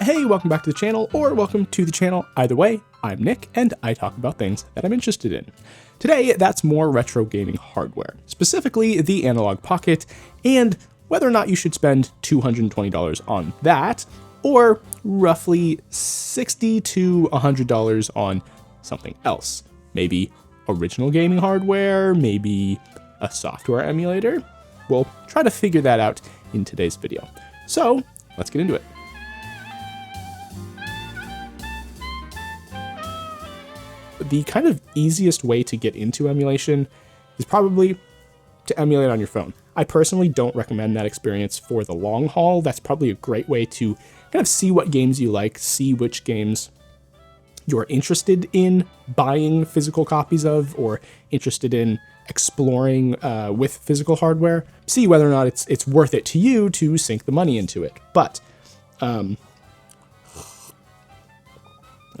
Hey, welcome back to the channel, or welcome to the channel. Either way, I'm Nick, and I talk about things that I'm interested in. Today, that's more retro gaming hardware, specifically the Analogue Pocket, and whether or not you should spend $220 on that, or roughly $60 to $100 on something else. Maybe original gaming hardware, maybe a software emulator. We'll try to figure that out in today's video. So, let's get into it. The kind of easiest way to get into emulation is probably to emulate on your phone. I personally don't recommend that experience for the long haul. That's probably a great way to kind of see what games you like, see which games you're interested in buying physical copies of, or interested in exploring with physical hardware, see whether or not it's worth it to you to sink the money into it. But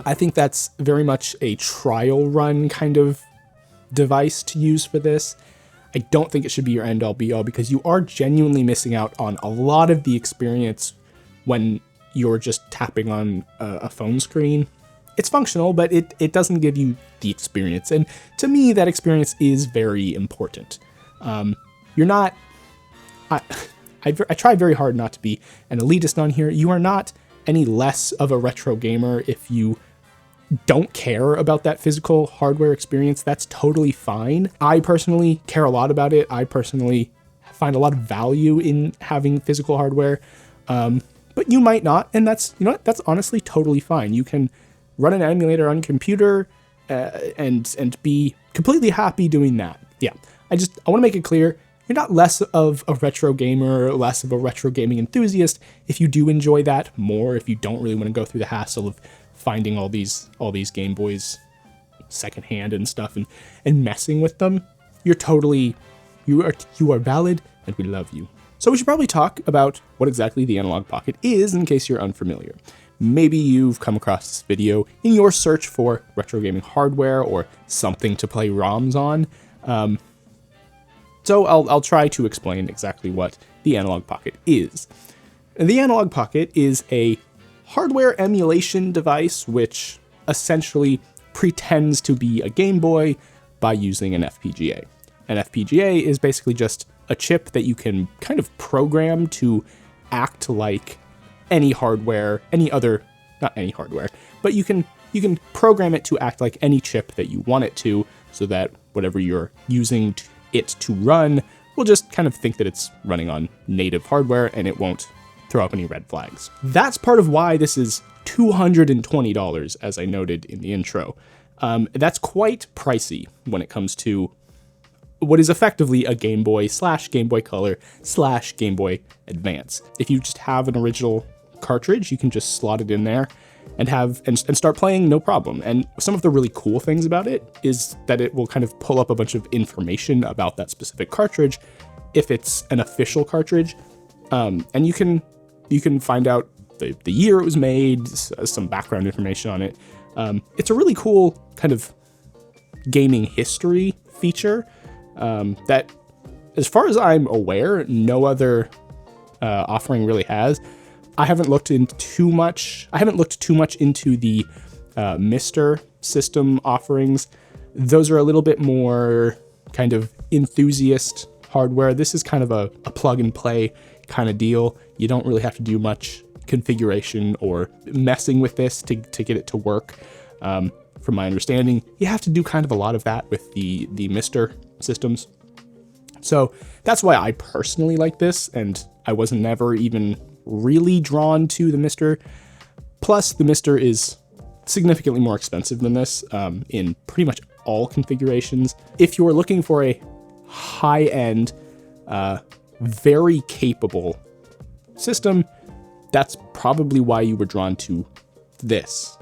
I think that's very much a trial run kind of device to use for this. I don't think it should be your end all be all, because you are genuinely missing out on a lot of the experience when you're just tapping on a phone screen. It's functional, but it doesn't give you the experience. And to me, that experience is very important. You're not, I try very hard not to be an elitist on here. You are not any less of a retro gamer if you don't care about that physical hardware experience. That's totally fine. I personally care a lot about it. I personally find a lot of value in having physical hardware, but you might not, and that's, you know what, that's honestly totally fine. You can run an emulator on your computer and be completely happy doing that. Yeah, I want to make it clear, you're not less of a retro gamer, less of a retro gaming enthusiast if you do enjoy that more, if you don't really want to go through the hassle of finding all these Game Boys secondhand and stuff and messing with them. You are valid, and we love you. So we should probably talk about what exactly the Analogue Pocket is, in case you're unfamiliar. Maybe you've come across this video in your search for retro gaming hardware or something to play ROMs on. So I'll try to explain exactly what the Analogue Pocket is. And the Analogue Pocket is a hardware emulation device which essentially pretends to be a Game Boy by using an FPGA. An FPGA is basically just a chip that you can kind of program to act like any hardware, not any hardware, but you can program it to act like any chip that you want it to, so that whatever you're using it to run will just kind of think that it's running on native hardware, and it won't throw up any red flags. That's part of why this is $220, as I noted in the intro. That's quite pricey when it comes to what is effectively a Game Boy / Game Boy Color / Game Boy Advance. If you just have an original cartridge, you can just slot it in there and start playing, no problem. And some of the really cool things about it is that it will kind of pull up a bunch of information about that specific cartridge if it's an official cartridge, and you can find out the year it was made, some background information on it. It's a really cool kind of gaming history feature that, as far as I'm aware, no other offering really has. I haven't looked too much into the Mister system offerings. Those are a little bit more kind of enthusiast hardware. This is kind of a plug and play kind of deal. You don't really have to do much configuration or messing with this to get it to work. From my understanding, you have to do kind of a lot of that with the Mister systems. So that's why I personally like this, and I was never even really drawn to the Mister. Plus, the Mister is significantly more expensive than this in pretty much all configurations. If you're looking for a high-end, very capable system, that's probably why you were drawn to this.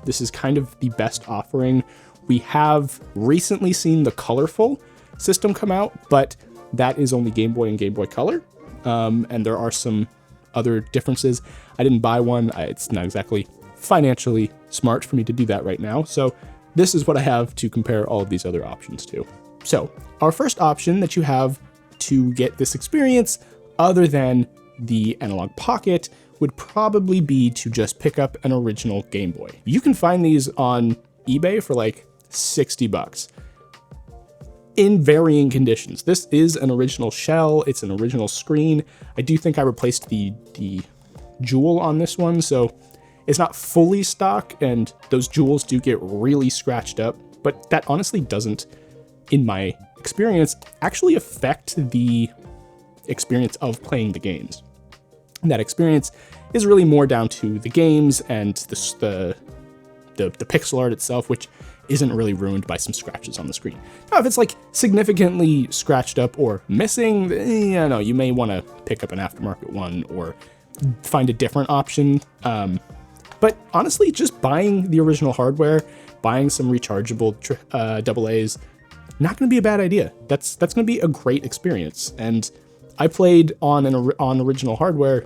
This is kind of the best offering. We have recently seen the colorful system come out, but that is only Game Boy and Game Boy Color, and there are some other differences. I didn't buy one. It's not exactly financially smart for me to do that right now, so this is what I have to compare all of these other options to. So our first option that you have to get this experience, other than the Analogue Pocket, would probably be to just pick up an original Game Boy. You can find these on eBay for like $60 in varying conditions. This is an original shell, it's an original screen. I do think I replaced the jewel on this one, so it's not fully stock, and those jewels do get really scratched up, but that honestly doesn't, in my experience, actually affect the experience of playing the games. And that experience is really more down to the games and the pixel art itself, which isn't really ruined by some scratches on the screen. Now, if it's like significantly scratched up or missing, you may want to pick up an aftermarket one or find a different option. But honestly, just buying the original hardware, buying some rechargeable AA's, not going to be a bad idea. That's going to be a great experience. And I played on original hardware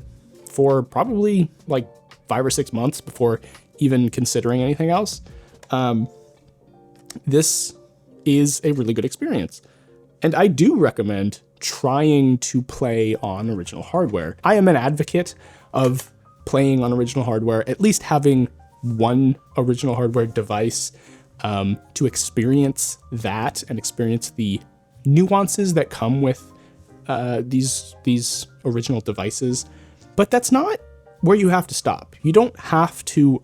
for probably like 5 or 6 months before even considering anything else. This is a really good experience. And I do recommend trying to play on original hardware. I am an advocate of playing on original hardware, at least having one original hardware device to experience that and experience the nuances that come with these original devices. But that's not where you have to stop. You don't have to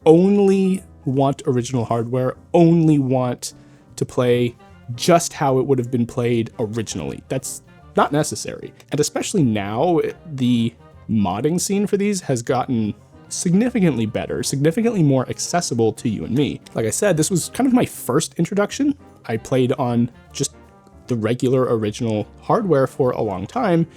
only want original hardware, only want to play just how it would have been played originally. That's not necessary. And especially now, the modding scene for these has gotten significantly better, significantly more accessible to you and me. Like I said, this was kind of my first introduction. I played on just the regular original hardware for a long time,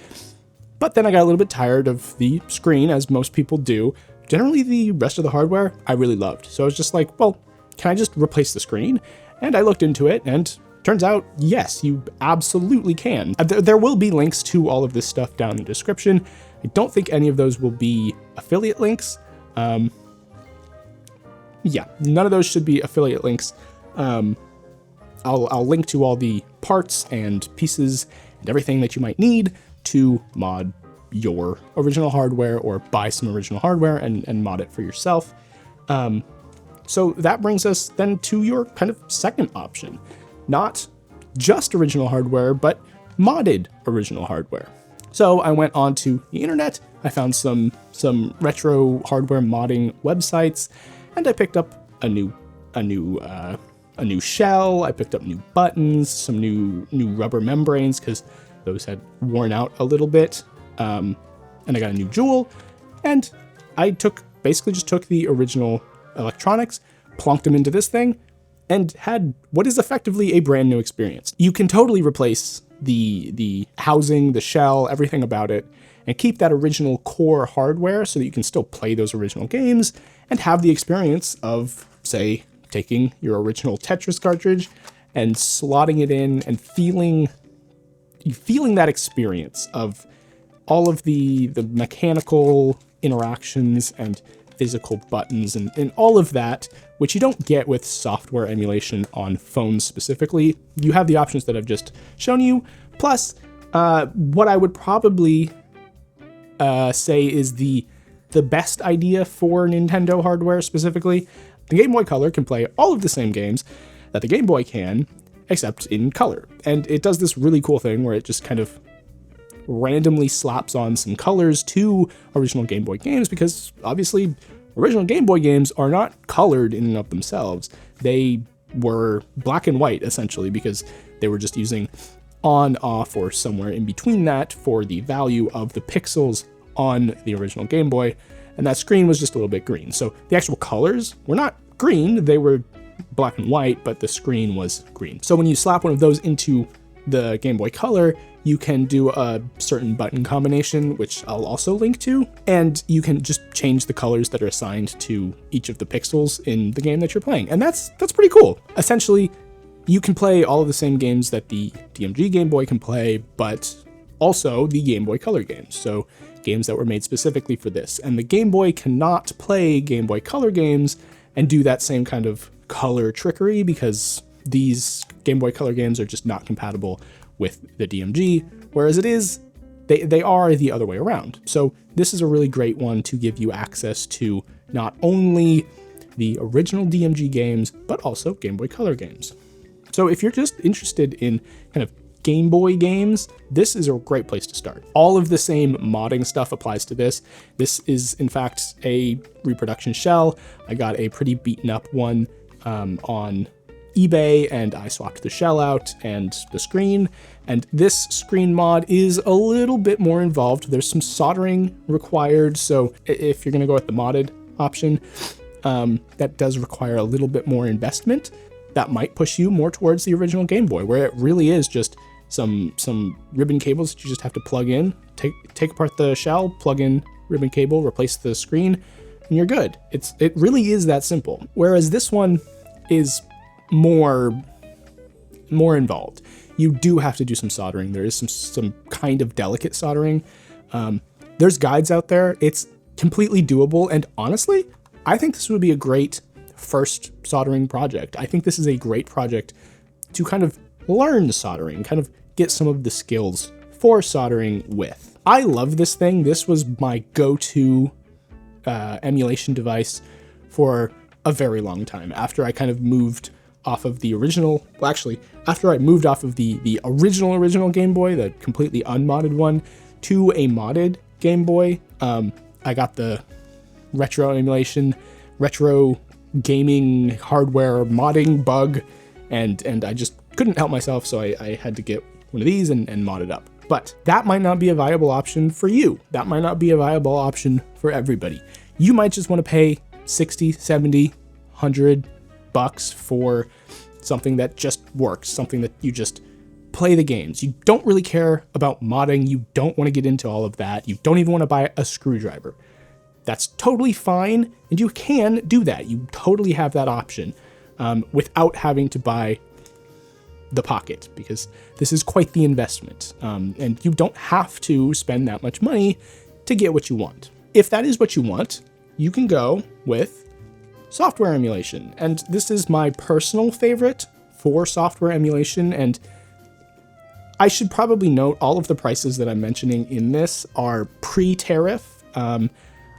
but then I got a little bit tired of the screen, as most people do. Generally, the rest of the hardware I really loved. So I was just like, well, can I just replace the screen? And I looked into it, and turns out, yes, you absolutely can. There will be links to all of this stuff down in the description. I don't think any of those will be affiliate links. Yeah, none of those should be affiliate links. I'll link to all the parts and pieces and everything that you might need to mod your original hardware or buy some original hardware and mod it for yourself. So that brings us then to your kind of second option. Not just original hardware, but modded original hardware. So I went onto the internet, I found some retro hardware modding websites, and I picked up a new shell. I picked up new buttons, some new rubber membranes because those had worn out a little bit. And I got a new jewel, and I basically just took the original electronics, plonked them into this thing, and had what is effectively a brand new experience. You can totally replace the housing, the shell, everything about it, and keep that original core hardware so that you can still play those original games and have the experience of, say, taking your original Tetris cartridge and slotting it in and feeling that experience of all of the mechanical interactions and physical buttons and all of that, which you don't get with software emulation on phones specifically. You have the options that I've just shown you. Plus, what I would probably say is the best idea for Nintendo hardware specifically. The Game Boy Color can play all of the same games that the Game Boy can, except in color. And it does this really cool thing where it just kind of randomly slaps on some colors to original Game Boy games, because obviously original Game Boy games are not colored in and of themselves. They were black and white essentially because they were just using on, off, or somewhere in between that for the value of the pixels on the original Game Boy, and that screen was just a little bit green. So the actual colors were not green, they were black and white, but the screen was green. So when you slap one of those into the Game Boy Color, you can do a certain button combination, which I'll also link to, and you can just change the colors that are assigned to each of the pixels in the game that you're playing. And that's pretty cool. Essentially, you can play all of the same games that the DMG Game Boy can play, but also the Game Boy Color games. So games that were made specifically for this. And the Game Boy cannot play Game Boy Color games and do that same kind of color trickery because these Game Boy Color games are just not compatible with the DMG, whereas it is they are the other way around. So this is a really great one to give you access to not only the original DMG games, but also Game Boy Color games. So if you're just interested in kind of Game Boy games, this is a great place to start. All of the same modding stuff applies to this. This is, in fact, a reproduction shell. I got a pretty beaten up one on eBay, and I swapped the shell out and the screen. And this screen mod is a little bit more involved. There's some soldering required, so if you're gonna go with the modded option, that does require a little bit more investment. That might push you more towards the original Game Boy, where it really is just some ribbon cables that you just have to plug in, take apart the shell, plug in ribbon cable, replace the screen, and you're good. It really is that simple. Whereas this one is more involved. You do have to do some soldering. There is some kind of delicate soldering. There's guides out there. It's completely doable, and honestly, I think this would be a great first soldering project. I think this is a great project to kind of learn soldering, kind of get some of the skills for soldering with. I love this thing. This was my go-to emulation device for a very long time. After I kind of moved off of the original, well, actually, after I moved off of the original Game Boy, the completely unmodded one, to a modded Game Boy, I got the retro emulation, retro gaming hardware modding bug, and I just couldn't help myself, so I had to get one of these and mod it up. But that might not be a viable option for you. That might not be a viable option for everybody. You might just want to pay 60, 70, 100 bucks for something that just works, something that you just play the games. You don't really care about modding. You don't want to get into all of that. You don't even want to buy a screwdriver. That's totally fine, and you can do that. You totally have that option without having to buy the Pocket, because this is quite the investment, and you don't have to spend that much money to get what you want. If that is what you want, you can go with software emulation, and this is my personal favorite for software emulation, and I should probably note all of the prices that I'm mentioning in this are pre-tariff.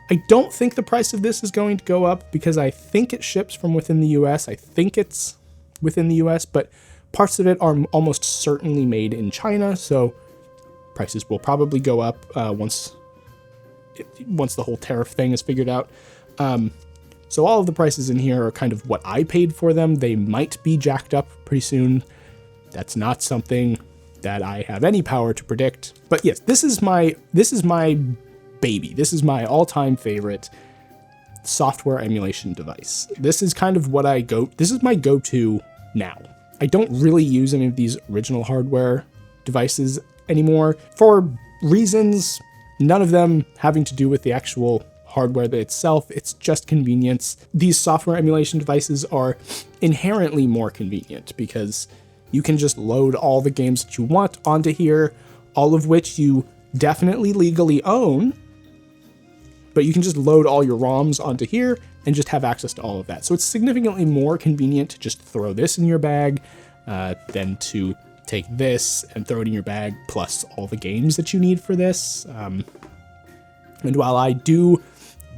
I don't think the price of this is going to go up because I think it ships from within the US. I think it's within the US, but parts of it are almost certainly made in China, so prices will probably go up once the whole tariff thing is figured out. So all of the prices in here are kind of what I paid for them. They might be jacked up pretty soon. That's not something that I have any power to predict. But yes, this is my baby. This is my all-time favorite software emulation device. This is kind of this is my go-to now. I don't really use any of these original hardware devices anymore for reasons, none of them having to do with the actual hardware itself. It's just convenience. These software emulation devices are inherently more convenient because you can just load all the games that you want onto here, all of which you definitely legally own, but you can just load all your ROMs onto here and just have access to all of that. So it's significantly more convenient to just throw this in your bag than to take this and throw it in your bag, plus all the games that you need for this. And while I do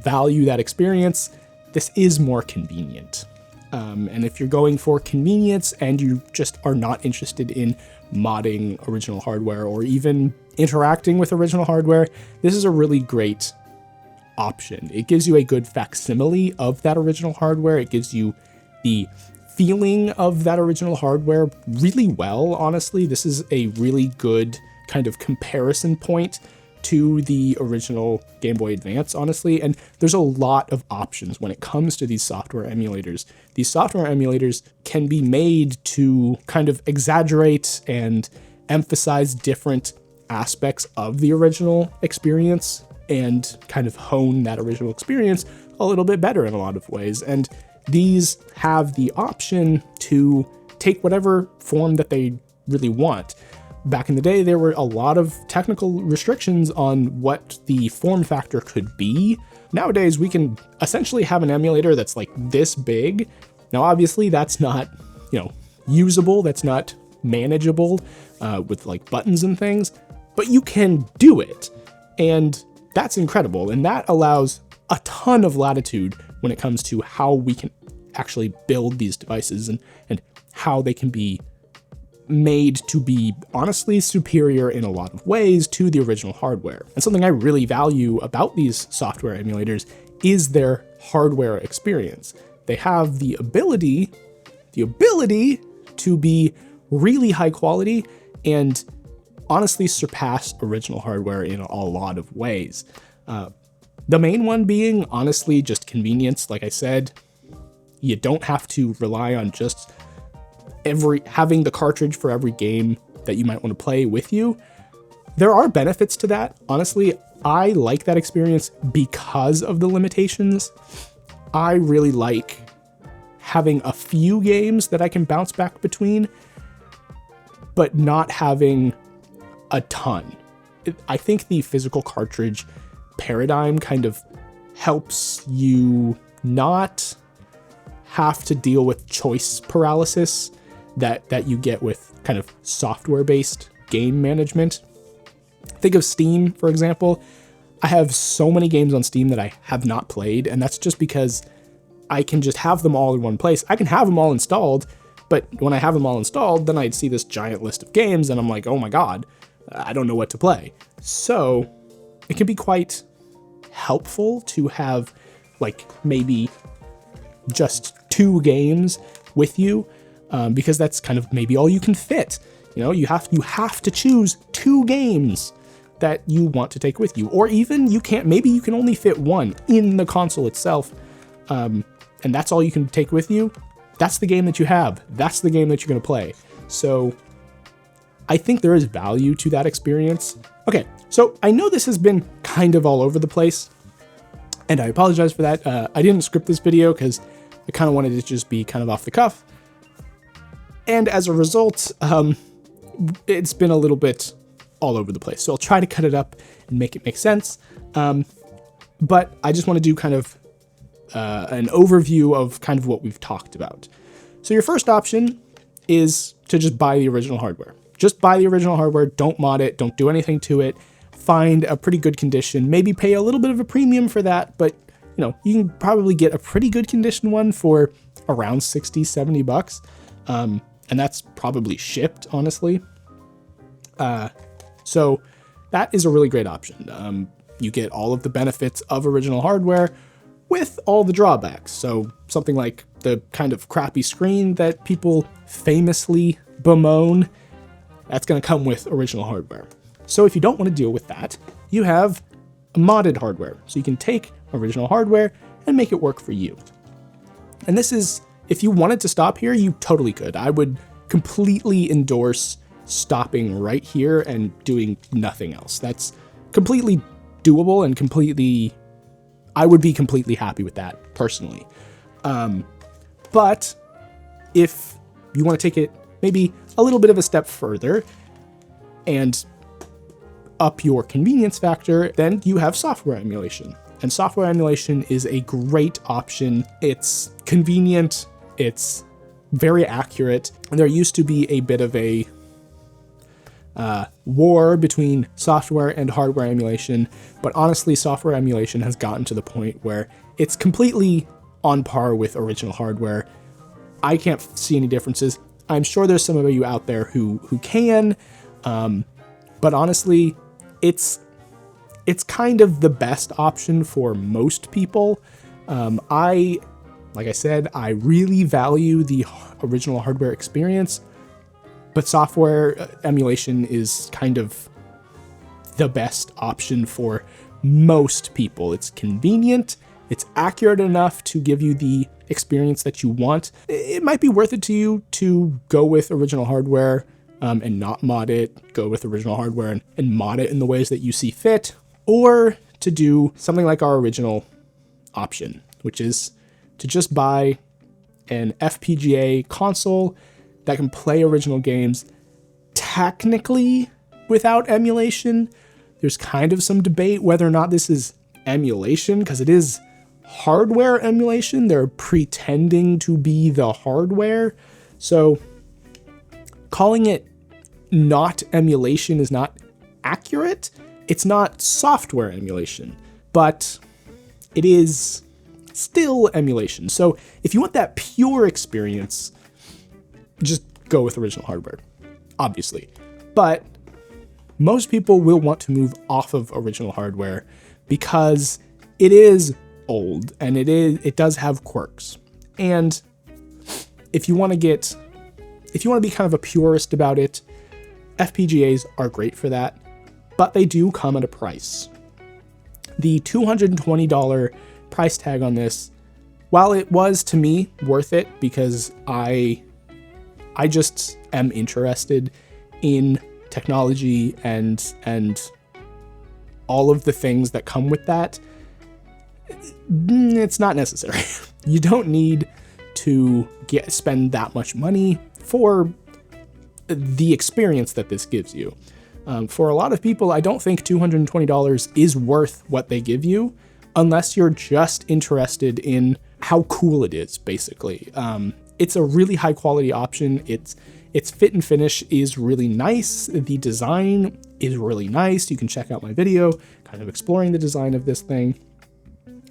value that experience, this is more convenient. And if you're going for convenience and you just are not interested in modding original hardware or even interacting with original hardware, this is a really great option. It gives you a good facsimile of that original hardware. It gives you the feeling of that original hardware really well, honestly. This is a really good kind of comparison point to the original Game Boy Advance, honestly, and there's a lot of options when it comes to these software emulators. These software emulators can be made to kind of exaggerate and emphasize different aspects of the original experience and kind of hone that original experience a little bit better in a lot of ways. And these have the option to take whatever form that they really want. Back in the day, there were a lot of technical restrictions on what the form factor could be. Nowadays, we can essentially have an emulator that's like this big. Now, obviously, that's not, usable. That's not manageable with like buttons and things. but you can do it. And that's incredible. And that allows a ton of latitude when it comes to how we can actually build these devices and how they can be made to be honestly superior in a lot of ways to the original hardware. And something I really value about these software emulators is their hardware experience. They have the ability to be really high quality and honestly surpass original hardware in a lot of ways. The main one being honestly just convenience. Like I said, you don't have to rely on just having the cartridge for every game that you might want to play with you. There are benefits to that. Honestly, I like that experience because of the limitations. I really like having a few games that I can bounce back between, but not having a ton. I think the physical cartridge paradigm kind of helps you not have to deal with choice paralysis that you get with kind of software-based game management. Think of Steam, for example. I have so many games on Steam that I have not played, and that's just because I can just have them all in one place. I can have them all installed, but when I have them all installed, then I'd see this giant list of games, and I'm like, oh my god, I don't know what to play. So it can be quite helpful to have like maybe just 2 games with you, because that's kind of maybe all you can fit. You know, you have to choose 2 games that you want to take with you, or even maybe you can only fit 1 in the console itself, and that's all you can take with you. That's the game that you have. That's the game that you're going to play. So I think there is value to that experience. Okay, so I know this has been kind of all over the place, and I apologize for that. I didn't script this video because I kind of wanted it to just be kind of off the cuff. And as a result, it's been a little bit all over the place. So I'll try to cut it up and make it make sense. But I just want to do kind of an overview of kind of what we've talked about. So your first option is to just buy the original hardware. Just buy the original hardware, don't mod it, don't do anything to it. Find a pretty good condition, maybe pay a little bit of a premium for that, but you know, you can probably get a pretty good condition one for around 60, 70 bucks. And that's probably shipped, honestly. So that is a really great option. You get all of the benefits of original hardware with all the drawbacks. So something like the kind of crappy screen that people famously bemoan, that's going to come with original hardware. So if you don't want to deal with that, you have modded hardware. So you can take original hardware and make it work for you. And this is, if you wanted to stop here, you totally could. I would completely endorse stopping right here and doing nothing else. That's completely doable and I would be completely happy with that personally. But if you want to take it maybe a little bit of a step further and up your convenience factor, then you have software emulation. And software emulation is a great option. It's convenient, it's very accurate, and there used to be a bit of a war between software and hardware emulation, but honestly, software emulation has gotten to the point where it's completely on par with original hardware. I can't see any differences. I'm sure there's some of you out there who can, but honestly, it's kind of the best option for most people. Like I said, I really value the original hardware experience, but software emulation is kind of the best option for most people. It's convenient, it's accurate enough to give you the experience that you want. It might be worth it to you to go with original hardware and not mod it, go with original hardware and mod it in the ways that you see fit, or to do something like our original option, which is to just buy an FPGA console that can play original games technically without emulation. There's kind of some debate whether or not this is emulation, because it is hardware emulation. They're pretending to be the hardware. So calling it not emulation is not accurate. It's not software emulation, but it is still emulation. So if you want that pure experience, just go with original hardware, obviously. But most people will want to move off of original hardware because it is old and it does have quirks. And if you want to be kind of a purist about it, FPGAs are great for that, but they do come at a price. The $220 price tag on this, while it was to me worth it because I just am interested in technology and all of the things that come with that, it's not necessary. You don't need to spend that much money for the experience that this gives you. For a lot of people, I don't think $220 is worth what they give you unless you're just interested in how cool it is, basically. It's a really high quality option. Its fit and finish is really nice. The design is really nice. You can check out my video kind of exploring the design of this thing.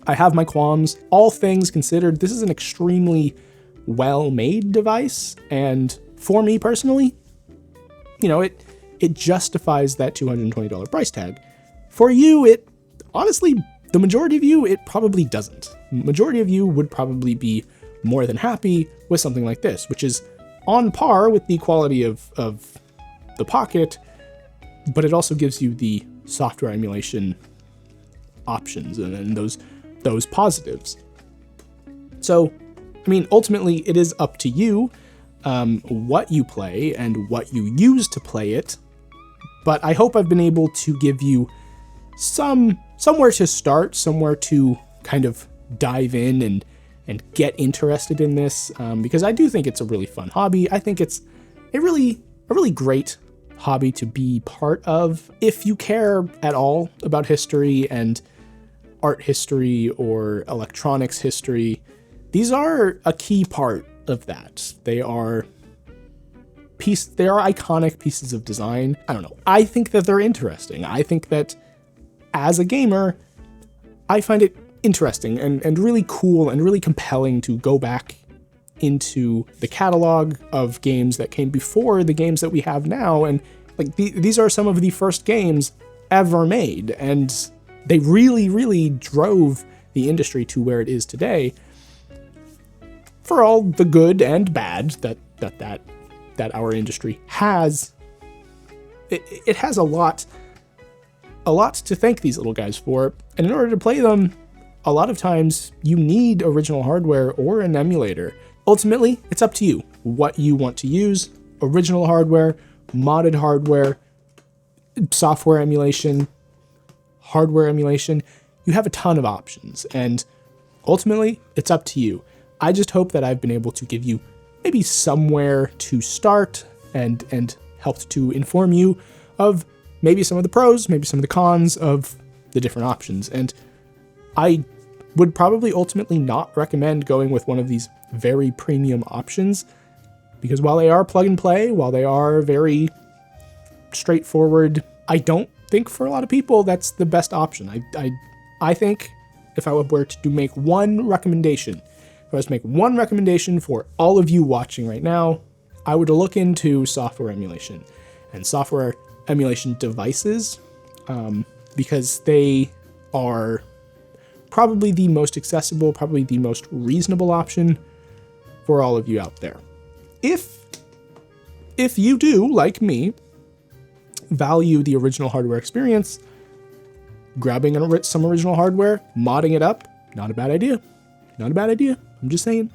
I have my qualms. All things considered, this is an extremely well-made device, and for me personally, it justifies that $220 price tag. For you, it honestly, the majority of you, it probably doesn't. Majority of you would probably be more than happy with something like this, which is on par with the quality of the Pocket, but it also gives you the software emulation options and those positives. So, I mean, ultimately, it is up to you what you play and what you use to play it, but I hope I've been able to give you somewhere to start, somewhere to kind of dive in and get interested in this, because I do think it's a really fun hobby. I think it's a really great hobby to be part of if you care at all about history and art history or electronics history. These are a key part of that. They are iconic pieces of design. I don't know. I think that they're interesting. I think that as a gamer, I find it interesting and really cool and really compelling to go back into the catalog of games that came before the games that we have now. And like these are some of the first games ever made, and they really drove the industry to where it is today, for all the good and bad that our industry has. It has a lot to thank these little guys for, and in order to play them, a lot of times you need original hardware or an emulator. Ultimately, it's up to you what you want to use: original hardware, modded hardware, software emulation, hardware emulation. You have a ton of options, and ultimately, it's up to you. I just hope that I've been able to give you maybe somewhere to start and helped to inform you of maybe some of the pros, maybe some of the cons of the different options. And I would probably ultimately not recommend going with one of these very premium options, because while they are plug and play, while they are very straightforward, I don't think for a lot of people that's the best option. I think if I were to make one recommendation, for all of you watching right now, I would look into software emulation and software emulation devices, because they are probably the most accessible, probably the most reasonable option for all of you out there. If you do, like me, value the original hardware experience, grabbing some original hardware, modding it up, not a bad idea. Not a bad idea. I'm just saying.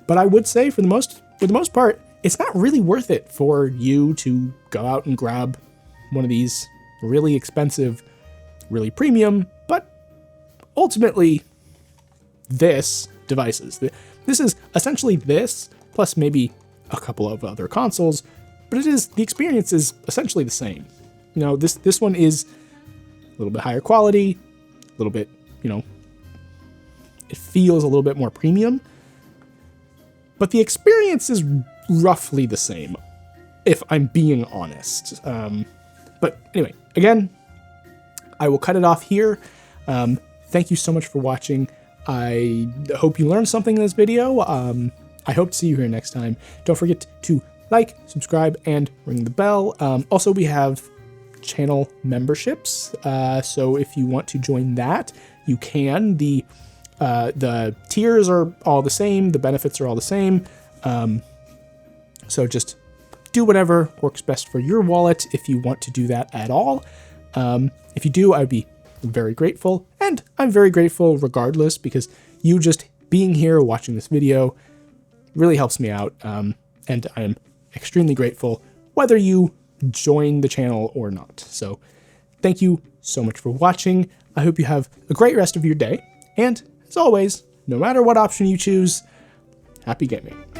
But I would say for the most part, it's not really worth it for you to go out and grab one of these really expensive, really premium, but ultimately devices. This is essentially this, plus maybe a couple of other consoles, but the experience is essentially the same. This one is a little bit higher quality, a little bit, it feels a little bit more premium, but the experience is roughly the same, if I'm being honest. But anyway, again, I will cut it off here. Thank you so much for watching. I hope you learned something in this video. I hope to see you here next time. Don't forget to like, subscribe, and ring the bell. Also, we have channel memberships. So if you want to join that, you can. The tiers are all the same. The benefits are all the same. So just do whatever works best for your wallet if you want to do that at all. If you do, I'd be very grateful, and I'm very grateful regardless, because you just being here watching this video really helps me out, and I'm extremely grateful whether you join the channel or not. So thank you so much for watching. I hope you have a great rest of your day, and as always, no matter what option you choose, happy gaming.